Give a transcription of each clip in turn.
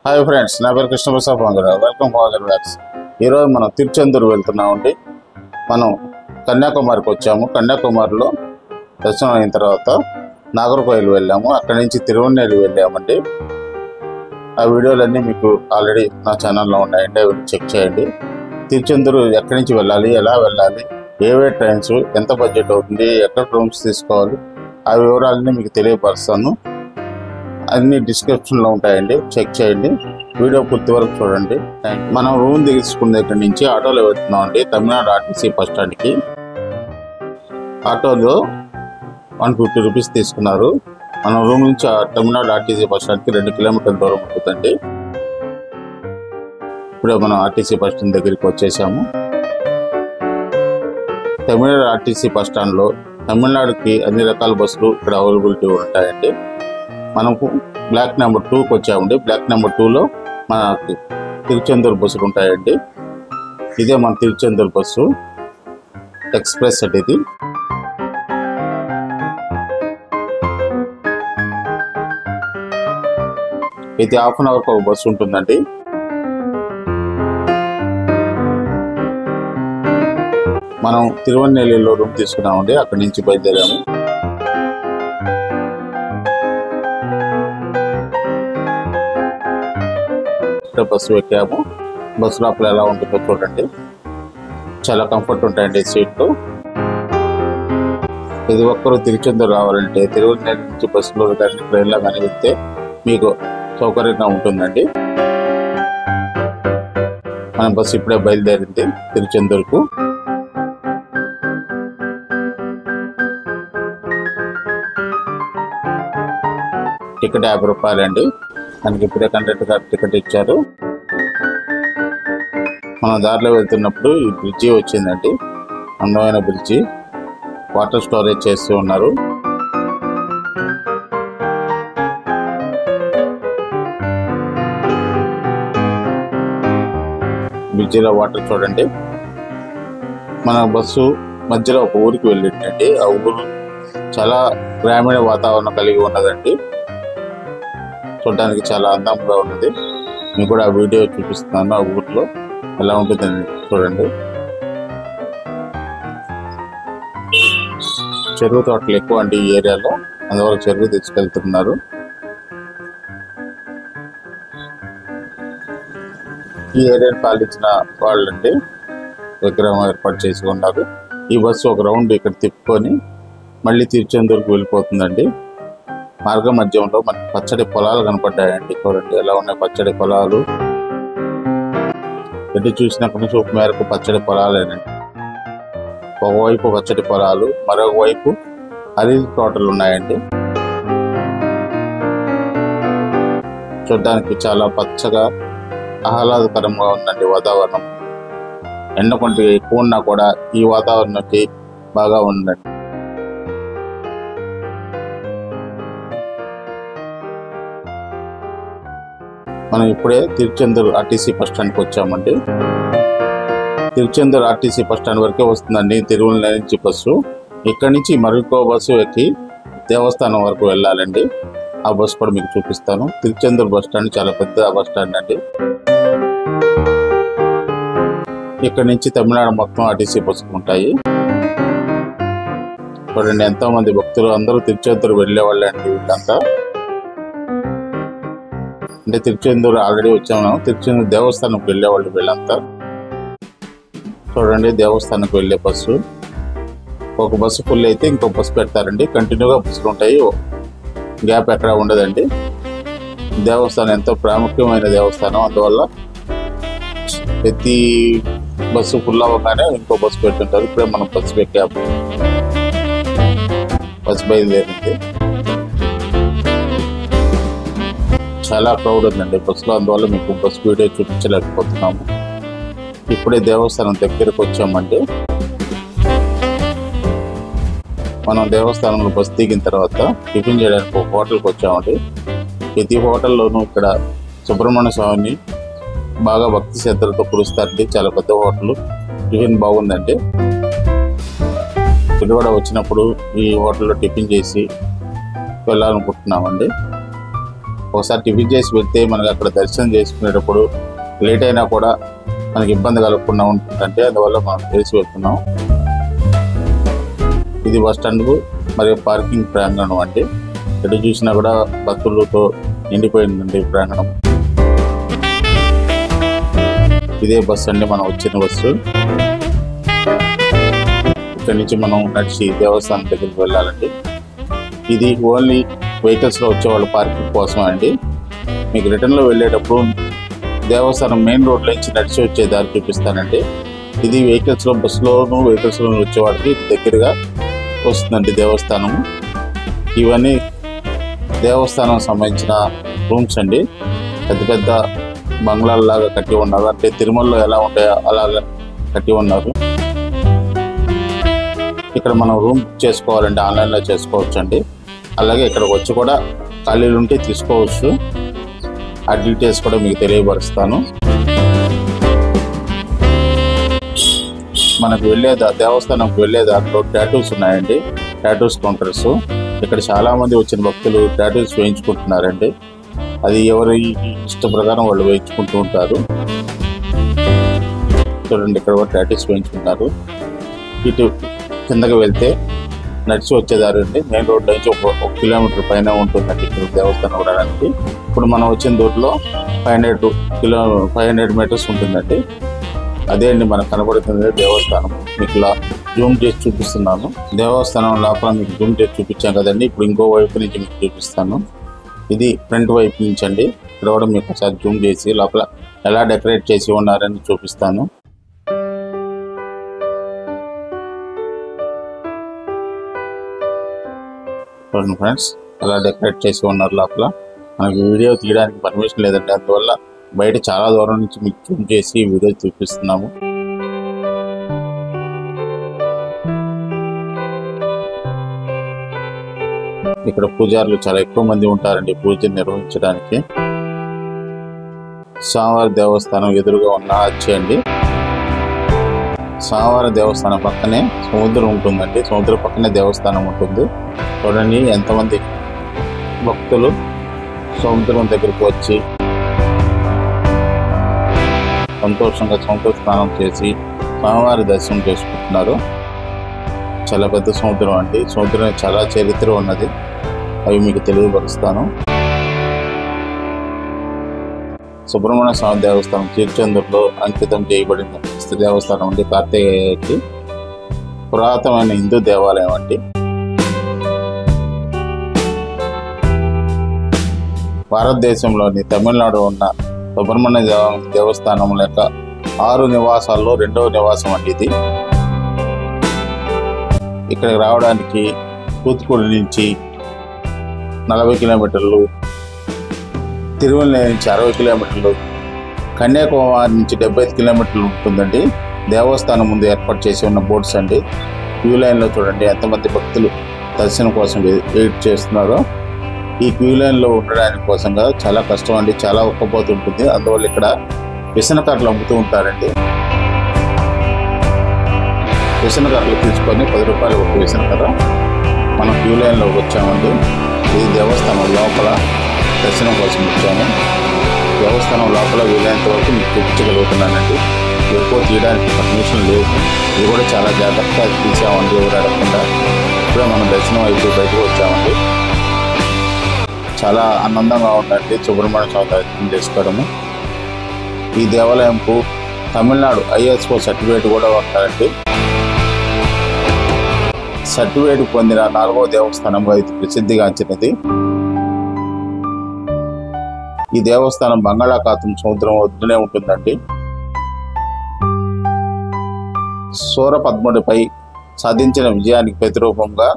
Hi friends, నా పేరు Krishnaprasad Pongarao. Welcome father blogs. ఈరోజు మనం తిరుచెందూరు వెళ్తున్నామండి. మనం కన్యాకుమారికి వచ్చాము. కన్యాకుమారిలో దర్శనం అయిన తర్వాత నాగర్కోయిల్ వెళ్ళాము. అక్కడి నుంచి తిరువన్నెల్లి వెళ్ళామండి. ఆ వీడియోలన్నీ మీకు ఆల్రెడీ నా ఛానల్లో ఉన్నాయండి, అవి చెక్ చేయండి. తిరుచెందూరు ఎక్కడి నుంచి వెళ్ళాలి, ఎలా వెళ్ళాలి, ఏవే ట్రైన్స్, ఎంత బడ్జెట్ అవుతుంది, ఎక్కడ రూమ్స్ తీసుకోవాలి, ఆ వివరాలన్నీ మీకు తెలియపరుస్తాను. అన్ని డిస్క్రిప్షన్లో ఉంటాయండి, చెక్ చేయండి. వీడియో పూర్తి వరకు చూడండి. మనం రూమ్ తీసుకున్న దగ్గర నుంచి ఆటోలో వెళ్తున్నాం అండి. తమిళనాడు ఆర్టీసీ బస్ స్టాండ్కి. ఆటోలో 150 రూపీస్ తీసుకున్నారు. మనం రూమ్ నుంచి తమిళనాడు ఆర్టీసీ బస్ స్టాండ్కి 2 కిలోమీటర్ల దూరం ఉంటుందండి. ఇప్పుడే మనం ఆర్టీసీ బస్ స్టాండ్ దగ్గరికి వచ్చేసాము. తమిళనాడు ఆర్టీసీ బస్ స్టాండ్లో తమిళనాడుకి అన్ని రకాల బస్సులు ఇక్కడ అవైలబిలిటీ ఉంటాయండి. మనకు బ్లాక్ నెంబర్ 2కి వచ్చామండి. బ్లాక్ నెంబర్ 2లో మనకి తిరుచెందూరు బస్సులు ఉంటాయండి. ఇదే మన తిరుచెందూరు బస్సు ఎక్స్ప్రెస్ అండి. ఇది హాఫ్ అన్ అవర్కి ఒక బస్సు ఉంటుందండి. మనం తిరువన్నెల్లిలో రూమ్ తీసుకున్నామండి. అక్కడి నుంచి బయలుదేరాము. బస్సు ఎక్కాము. బస్సు లోపల ఎలా ఉంటుందో చూడండి. చాలా కంఫర్ట్ ఉంటాయండి సీట్లు. ఇది ఒక్కరు తిరుచెందూరు రావాలంటే తిరువన్నెల్లి నుంచి బస్సులో కానీ ట్రైన్లో కానీ వెళ్తే మీకు సౌకర్యంగా ఉంటుందండి. మన బస్సు ఇప్పుడే బయలుదేరింది తిరుచెందూరుకు. టికెట్ 50 రూపాయలండి. మనకి ఇప్పుడే కండక్టర్ గారు టికెట్ ఇచ్చారు. మనం దారిలో వెళ్తున్నప్పుడు ఈ బ్రిడ్జి వచ్చిందండి. అందమైన బ్రిడ్జి. వాటర్ స్టోరేజ్ చేస్తూ ఉన్నారు. బ్రిడ్జిలో వాటర్ చూడండి. మన బస్సు మధ్యలో ఒక ఊరికి వెళ్ళిందండి. ఆ ఊరు చాలా గ్రామీణ వాతావరణం కలిగి ఉన్నదండి. చూడడానికి చాలా అందంగా ఉన్నది. మీకు కూడా ఆ వీడియో చూపిస్తున్నాను. ఆ ఊర్లో ఎలా ఉంటుందని చూడండి. చెరువు తోటలు ఎక్కువ అండి ఈ ఏరియాలో, అందువల్ల చెరువు తీసుకెళ్తున్నారు. ఈ ఏరియాని పాలించిన వాళ్ళండి విగ్రహం ఏర్పాటు చేసి ఉన్నారు. ఈ బస్సు ఒక రౌండ్ ఇక్కడ తిప్పుకొని మళ్ళీ తిరుచెందూరుకు వెళ్ళిపోతుందండి. మార్గ మధ్యంలో మనకి పచ్చడి పొలాలు కనపడ్డాయండి. చూడండి ఎలా ఉన్నాయి పచ్చడి పొలాలు. ఎటు చూసినప్పటి నుంచి ఒక మేరకు పచ్చడి పొలాలేనండి. ఒకవైపు పచ్చడి పొలాలు, మరొక వైపు అరటి తోటలు ఉన్నాయండి. చూడడానికి చాలా పచ్చగా ఆహ్లాదకరంగా ఉందండి వాతావరణం. ఎండ కొంచెం ఎక్కువ ఉన్నా కూడా ఈ వాతావరణంకి బాగా ఉందండి. మనం ఇప్పుడే తిరుచెందూరు ఆర్టీసీ బస్ స్టాండ్కి వచ్చామండి. తిరుచెందూరు ఆర్టీసీ బస్ స్టాండ్ వరకే వస్తుందండి తిరువన్నెల్లి నుంచి బస్సు. ఇక్కడి నుంచి మరొక బస్సు ఎక్కి దేవస్థానం వరకు వెళ్ళాలండి. ఆ బస్సు కూడా మీకు చూపిస్తాను. తిరుచెందూరు బస్ స్టాండ్ చాలా పెద్ద బస్ స్టాండ్ అండి. ఇక్కడి నుంచి తమిళనాడు మొత్తం ఆర్టీసీ బస్సులు ఉంటాయి. చూడండి ఎంతో మంది భక్తులు అందరూ తిరుచెందూరు వెళ్ళేవాళ్ళే అండి. వీళ్ళంతా అంటే తిరుచెందూరు ఆల్రెడీ వచ్చాము. తిరుచెందూరు దేవస్థానంకి వెళ్ళేవాళ్ళు వీళ్ళంతా. చూడండి దేవస్థానంకి వెళ్ళే బస్సు. ఒక బస్సు ఫుల్ అయితే ఇంకో బస్సు పెడతారండి. కంటిన్యూగా బస్సులు ఉంటాయి, గ్యాప్ ఎక్కడ ఉండదండి. దేవస్థానం ఎంతో ప్రాముఖ్యమైన దేవస్థానం. అందువల్ల ప్రతి బస్సు ఫుల్ అవ్వగానే ఇంకో బస్సు పెడుతుంటారు. ఇప్పుడే మనం బస్సు ఎక్కాము. బస్సు బయలుదేరింది. చాలా క్రౌడ్ ఉందండి బస్సులో, అందువల్ల మీకు బస్సు వీడియో చూపించలేకపోతున్నాము. ఇప్పుడే దేవస్థానం దగ్గరకు వచ్చామండి. మనం దేవస్థానంలో బస్సు దిగిన తర్వాత టిఫిన్ చేయడానికి ఒక హోటల్కి వచ్చామండి. ప్రతి హోటల్లోనూ ఇక్కడ సుబ్రహ్మణ్య స్వామిని బాగా భక్తి శ్రద్ధలతో కురుస్తారండి. చాలా పెద్ద హోటల్. టిఫిన్ బాగుందండి. ఇది కూడా వచ్చినప్పుడు ఈ హోటల్లో టిఫిన్ చేసి వెళ్ళాలనుకుంటున్నామండి. ఒకసారి టిఫిన్ చేసి వెళ్తే మనకి అక్కడ దర్శనం చేసుకునేటప్పుడు లేట్ అయినా కూడా మనకి ఇబ్బంది కలగకుండా ఉంటుందంటే అందువల్ల మనం చేసి వెళ్తున్నాం. ఇది బస్ స్టాండ్ మరియు పార్కింగ్ ప్రాంగణం అండి. ఎటు చూసినా కూడా భక్తులతో నిండిపోయిందండి ప్రాంగణం. ఇదే బస్సు అండి మనం వచ్చిన బస్సు. ఇక్కడి నుంచి మనం నడిచి దేవస్థానం దగ్గరికి వెళ్ళాలండి. ఇది ఓన్లీ వెహికల్స్లో వచ్చేవాళ్ళు పార్కింగ్ కోసం అండి. మీకు రిటర్న్లో వెళ్ళేటప్పుడు దేవస్థానం మెయిన్ రోడ్లో నుంచి నడిచి వచ్చే దారి చూపిస్తానండి. ఇది బస్సులోను వెహికల్స్లో వచ్చేవాడికి దగ్గరగా వస్తుందండి దేవస్థానము. ఇవన్నీ దేవస్థానం సంబంధించిన రూమ్స్ అండి. పెద్ద పెద్ద బంగ్లాల్లాగా కట్టి ఉన్నారు. అంటే తిరుమలలో ఎలా ఉంటాయో అలాగా కట్టి ఉన్నారు. ఇక్కడ మనం రూమ్ బుక్ చేసుకోవాలంటే ఆన్లైన్లో చేసుకోవచ్చు అండి. అలాగే ఇక్కడికి వచ్చి కూడా ఖాళీలు ఉంటే తీసుకోవచ్చు. ఆ డీటెయిల్స్ కూడా మీకు తెలియపరుస్తాను. మనకు దేవస్థానంకి వెళ్ళే దాంట్లో టాటూస్ ఉన్నాయండి. Tattoos counters. ఇక్కడ చాలామంది వచ్చిన భక్తులు టాటూస్ వేయించుకుంటున్నారండి. అది ఎవరి ఇష్ట ప్రకారం వాళ్ళు వేయించుకుంటూ ఉంటారు. చూడండి, ఇక్కడ కూడా టాటూస్ వేయించుకుంటారు. ఇటు కిందకి వెళ్తే నడిచి వచ్చేదారు అండి. మెయిన్ రోడ్ నుంచి ఒక కిలోమీటర్ పైన ఉంటుందండి ఇక్కడ దేవస్థానం వెళ్ళడానికి. ఇప్పుడు మనం వచ్చిన దూరంలో 500 మీటర్స్ ఉంటుందండి. అదే అండి మనకు కనబడుతుంది దేవస్థానం. మీకు ఇలా జూమ్ చేసి చూపిస్తున్నాను. దేవస్థానం లోపల మీకు జూమ్ చేసి చూపించాం కదండి. ఇప్పుడు ఇంకో వైపు నుంచి మీకు చూపిస్తాను. ఇది ఫ్రంట్ వైపు నుంచి అండి. ఇక్కడ కూడా మీకు ఒకసారి జూమ్ చేసి లోపల ఎలా డెకరేట్ చేసి ఉన్నారని చూపిస్తాను. చూడండి ఫ్రెండ్స్, ఎలా డెకరేట్ చేసి ఉన్నారు లోపల. మనకి వీడియో తీయడానికి పర్మిషన్ లేదండి. అందువల్ల బయట చాలా దూరం నుంచి మీకు జూమ్ చేసి వీడియో చూపిస్తున్నాము. ఇక్కడ పూజారులు చాలా ఎక్కువ మంది ఉంటారండి పూజ నిర్వహించడానికి. స్వామివారి దేవస్థానం ఎదురుగా ఉన్న అచ్చి అండి. స్వామివారి దేవస్థానం పక్కనే సముద్రం ఉంటుందండి. సముద్రం పక్కనే దేవస్థానం ఉంటుంది. చూడండి ఎంతమంది భక్తులు సముద్రం దగ్గరకు వచ్చి సంతోషంగా సముద్ర స్నానం చేసి స్వామివారి దర్శనం చేసుకుంటున్నారు. చాలా పెద్ద సముద్రం అండి. సముద్రం చాలా చరిత్ర ఉన్నది. అవి మీకు తెలియపరుస్తాను. సుబ్రహ్మణ్య స్వామి దేవస్థానం తిరుచెందూరులో అంకితం చేయబడిన దేవస్థానం అండి. కార్తికేయకి పురాతనమైన హిందూ దేవాలయం అండి. భారతదేశంలోని తమిళనాడు ఉన్న సుబ్రహ్మణ్య దేవస్థానం లేక 6 నివాసాల్లో 2వ నివాసం అండి ఇది. ఇక్కడికి రావడానికి తూత్తుకుడి నుంచి 40 కిలోమీటర్లు, తిరుమల నుంచి 60 కిలోమీటర్లు, కన్యాకుమారి నుంచి 75 కిలోమీటర్లు ఉంటుందండి. దేవస్థానం ముందు ఏర్పాటు చేసి ఉన్న బోర్డ్స్ అండి. క్యూ లైన్లో చూడండి ఎంతమంది భక్తులు దర్శనం కోసం వెయిట్ చేస్తున్నారో. ఈ క్యూ లైన్లో ఉండడానికి కోసంగా చాలా కష్టం అండి. చాలా ఉక్కపోతు ఉంటుంది. అందువల్ల ఇక్కడ విసనకర్రలు అమ్ముతూ ఉంటారండి. విసనకర్రలు తీసుకొని 10 రూపాయలు ఒక విసనకర్ర. మనం క్యూ లైన్లో వచ్చామండి. ఇది దేవస్థానం లోపల దర్శనం కోసం వచ్చాము. దేవస్థానం లోపల వీలైనంత వరకు మీకు చూపించగలుగుతున్నానండి. ఎక్కువ తీయడానికి పర్మిషన్ లేదు. ఇది కూడా చాలా జాగ్రత్తగా తీసామండి, ఎవరు అడగకుండా. ఇప్పుడే మనం దర్శనం అయిపోయి బయటకు వచ్చామండి. చాలా ఆనందంగా ఉందండి సుబ్రహ్మణ్య స్వామి దర్శనం చేసుకోవడము. ఈ దేవాలయంకు తమిళనాడు ISO సర్టిఫికేట్ కూడా ఉంటారండి. సర్టిఫికేట్ పొందిన 4వ దేవస్థానంగా ఇది ప్రసిద్ధిగాంచినది. ఈ దేవస్థానం బంగాళాఖాతం సముద్రం ఒడ్డునే ఉంటుందండి. సూరపద్ముడిపై సాధించిన విజయానికి ప్రతిరూపంగా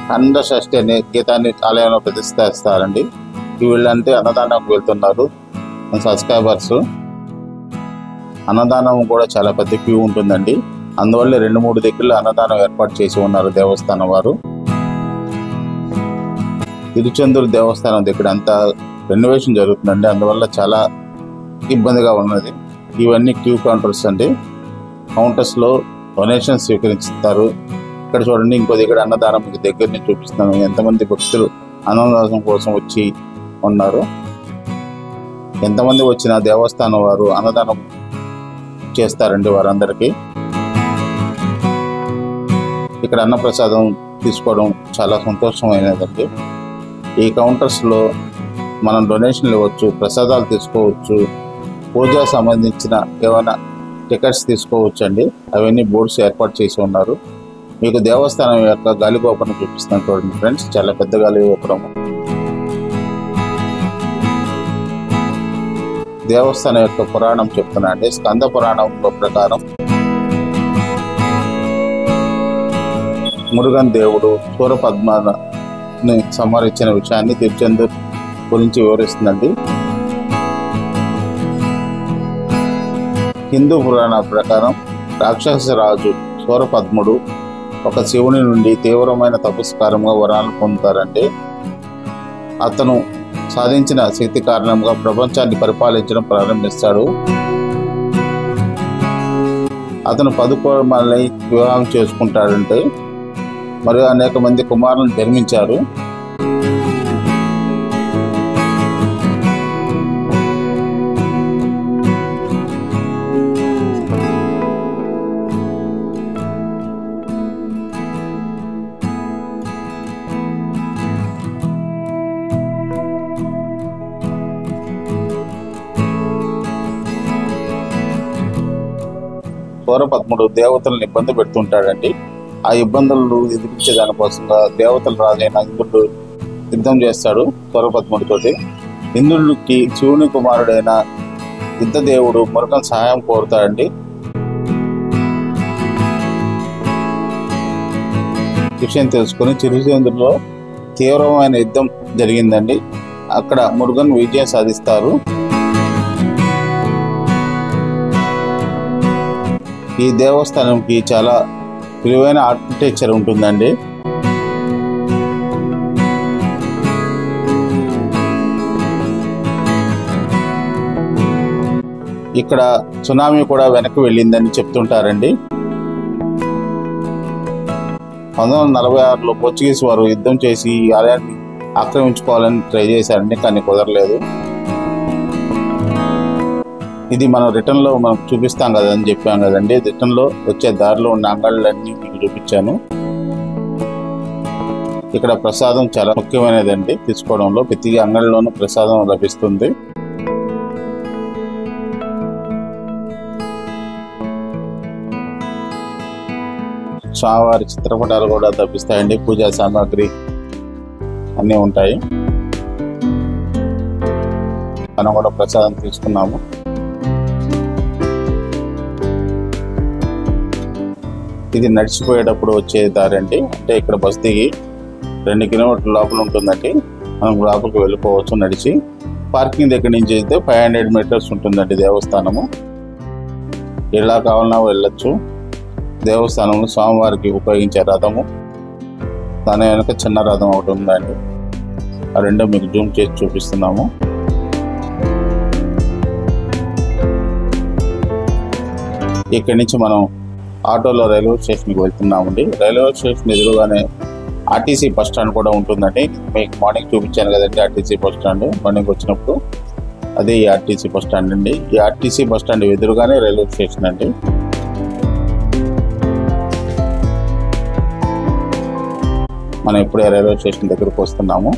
ఖండ షష్ఠి అనే గీతాన్ని ఆలయంలో ప్రతిష్ఠిస్తారండి. వీళ్ళంటే అన్నదానంకి వెళ్తున్నారు సబ్స్క్రైబర్స్. అన్నదానం కూడా చాలా పెద్ద క్యూ ఉంటుందండి. అందువల్ల 2-3 దగ్గరలో అన్నదానం ఏర్పాటు చేసి ఉన్నారు దేవస్థానం వారు. తిరుచెందూరు దేవస్థానం దగ్గర అంతా రెనోవేషన్ జరుగుతుందండి. అందువల్ల చాలా ఇబ్బందిగా ఉన్నది. ఇవన్నీ క్యూ కౌంటర్స్ అండి. కౌంటర్స్లో డొనేషన్ స్వీకరిస్తారు. ఇక్కడ చూడండి, ఇంకో దగ్గర అన్నదానం మీకు దగ్గర నుంచి చూపిస్తున్నాను. ఎంతమంది భక్తులు అన్నదానం కోసం వచ్చి ఉన్నారు. ఎంతమంది వచ్చిన దేవస్థానం వారు అన్నదానం చేస్తారండి వారందరికీ. ఇక్కడ అన్నప్రసాదం తీసుకోవడం చాలా సంతోషమైనదండి. ఈ కౌంటర్స్లో మనం డొనేషన్లు ఇవ్వచ్చు, ప్రసాదాలు తీసుకోవచ్చు, పూజా సంబంధించిన ఏమైనా టికెట్స్ తీసుకోవచ్చు అండి. అవన్నీ బోర్డ్స్ ఏర్పాటు చేసి ఉన్నారు. మీకు దేవస్థానం యొక్క గాలిగోపురం చూపిస్తాను చూడండి ఫ్రెండ్స్, చాలా పెద్ద గాలిగోపురం. దేవస్థానం యొక్క పురాణం చెప్తున్నా అండి. స్కంద పురాణం ప్రకారం మురుగన్ దేవుడు సూరపద్మని సంహరించిన విషయాన్ని తిరుచెందూర్ గురించి వివరిస్తుందండి. హిందూ పురాణ ప్రకారం రాక్షస రాజు సూరపద్ముడు ఒక శివుని నుండి తీవ్రమైన తపస్కారంగా వరాలను పొందుతారండి. అతను సాధించిన శక్తి కారణంగా ప్రపంచాన్ని పరిపాలించడం ప్రారంభిస్తాడు. అతను 11 మంది వివాహం చేసుకుంటాడంటే మరియు అనేక మంది కుమారులను జన్మించారు. సూరపద్ముడు దేవతలను ఇబ్బంది పెడుతుంటాడండి. ఆ ఇబ్బందులను ఎదిరించే దానికోసంగా దేవతల రాజైన ఇంద్రుడు యుద్ధం చేస్తాడు సూరపద్ముడితోటి. ఇంద్రుడికి శివుని కుమారుడైన యుద్ధదేవుడు మురుగన్ సహాయం కోరుతాడండి. విషయం తెలుసుకుని తిరుచెందూరులో తీవ్రమైన యుద్ధం జరిగిందండి. అక్కడ మురుగన్ విజయం సాధిస్తారు. ఈ దేవస్థానంకి చాలా విలువైన ఆర్కిటెక్చర్ ఉంటుందండి. ఇక్కడ సునామీ కూడా వెనక్కి వెళ్ళిందని చెప్తుంటారండి. 1946లో పోర్చుగీస్ వారు యుద్ధం చేసి ఈ ఆలయాన్ని ఆక్రమించుకోవాలని ట్రై చేశారండి, కానీ కుదరలేదు. ఇది మనం రిటర్న్లో మనం చూపిస్తాం కదని చెప్పాం కదండి. రిటర్న్లో వచ్చే దారిలో ఉన్న అంగళ్ళన్నీ మీకు చూపించాను. ఇక్కడ ప్రసాదం చాలా ముఖ్యమైనదండి తీసుకోవడంలో. ప్రతి అంగడిలోనూ ప్రసాదం లభిస్తుంది. స్వామివారి చిత్రపటాలు కూడా లభిస్తాయండి. పూజా సామాగ్రి అన్నీ ఉంటాయి. మనం కూడా ప్రసాదం తీసుకున్నాము. ఇది నడిచిపోయేటప్పుడు వచ్చే దారి అండి. అంటే ఇక్కడ బస్ దిగి 2 కిలోమీటర్ల లోపల ఉంటుందండి. మనం లోపలికి వెళ్ళిపోవచ్చు నడిచి. పార్కింగ్ దగ్గర నుంచి అయితే 500 మీటర్స్ ఉంటుందండి దేవస్థానము. ఎలా కావాలన్నా వెళ్ళొచ్చు. దేవస్థానంలో స్వామివారికి ఉపయోగించే రథము, దాని వెనక చిన్న రథం ఒకటి ఉందండి. ఆ రెండో మీకు జూమ్ చేసి చూపిస్తున్నాము. ఇక్కడి నుంచి మనం ఆటోలో రైల్వే స్టేషన్కి వెళ్తున్నామండి. రైల్వే స్టేషన్ ఎదురుగానే ఆర్టీసీ బస్ స్టాండ్ కూడా ఉంటుందండి. మీకు మార్నింగ్ చూపించాను కదండి ఆర్టీసీ బస్ స్టాండ్. మార్నింగ్ వచ్చినప్పుడు అదే ఈ ఆర్టీసీ బస్ స్టాండ్ అండి. ఈ ఆర్టీసీ బస్ స్టాండ్ ఎదురుగానే రైల్వే స్టేషన్ అండి. మనం ఇప్పుడే రైల్వే స్టేషన్ దగ్గరకు వస్తున్నాము.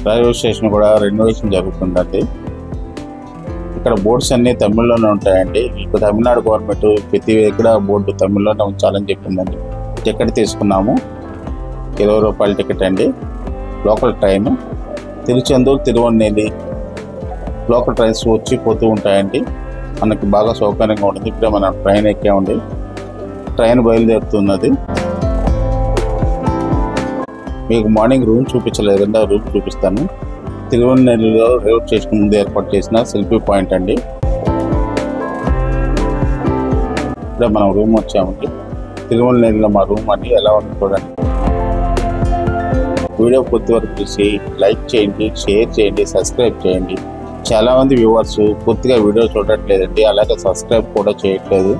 రైల్వే స్టేషన్ కూడా రెనోవేషన్ జరుగుతుందండి. ఇక్కడ బోర్డ్స్ అన్నీ తమిళ్లోనే ఉంటాయండి. ఇప్పుడు తమిళనాడు గవర్నమెంట్ ప్రతి ఎక్కడ బోర్డు తమిళ్లోనే ఉంచాలని చెప్పిందండి. టికెట్ తీసుకున్నాము, 20 రూపాయల టికెట్ అండి. Local train Tiruchendur Tirunelveli local trains వచ్చి పోతూ ఉంటాయండి. మనకి బాగా సౌకర్యంగా ఉంటుంది. ఇప్పుడే మనం ట్రైన్ ఎక్కామండి. ట్రైన్ బయలుదేరుతున్నది. మీకు మార్నింగ్ రూమ్ చూపించలేదండి, ఆ రూమ్ చూపిస్తాను. తిరువన్నెల్లిలో రైల్వే స్టేషన్ ముందు ఏర్పాటు చేసిన సెల్ఫీ పాయింట్ అండి. ఇప్పుడే మనం రూమ్ వచ్చామండి. తిరుమల మా రూమ్ అని ఎలా ఉంది చూడండి. వీడియో పూర్తి వరకు చూసి లైక్ చేయండి, షేర్ చేయండి, సబ్స్క్రైబ్ చేయండి. చాలామంది వ్యూవర్స్ పూర్తిగా వీడియో చూడట్లేదండి, అలాగే సబ్స్క్రైబ్ కూడా చేయట్లేదు.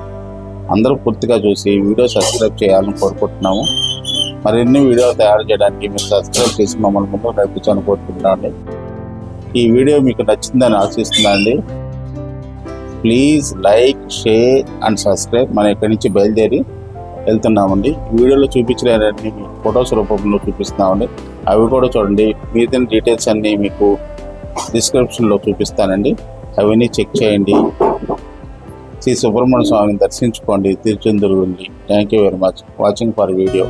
అందరూ పూర్తిగా చూసి వీడియో సబ్స్క్రైబ్ చేయాలని కోరుకుంటున్నాము. మరిన్ని వీడియోలు తయారు చేయడానికి మీరు సబ్స్క్రైబ్ చేసి మమ్మల్ని ముందు నడిపించాలని కోరుకుంటున్నామండి. ఈ వీడియో మీకు నచ్చిందని ఆశిస్తున్నానండి. Please like, share and subscribe. మనం ఇక్కడి నుంచి బయలుదేరి వెళ్తున్నామండి. వీడియోలో చూపించలేనన్ని ఫొటోస్ రూపంలో చూపిస్తున్నామండి. అవి కూడా చూడండి. మిగతా డీటెయిల్స్ అన్నీ మీకు డిస్క్రిప్షన్లో చూపిస్తానండి. అవన్నీ చెక్ చేయండి. శ్రీ సుబ్రహ్మణ్య స్వామిని దర్శించుకోండి. తిరుచెందూరు వెళ్ళి. Thank you very much watching for video.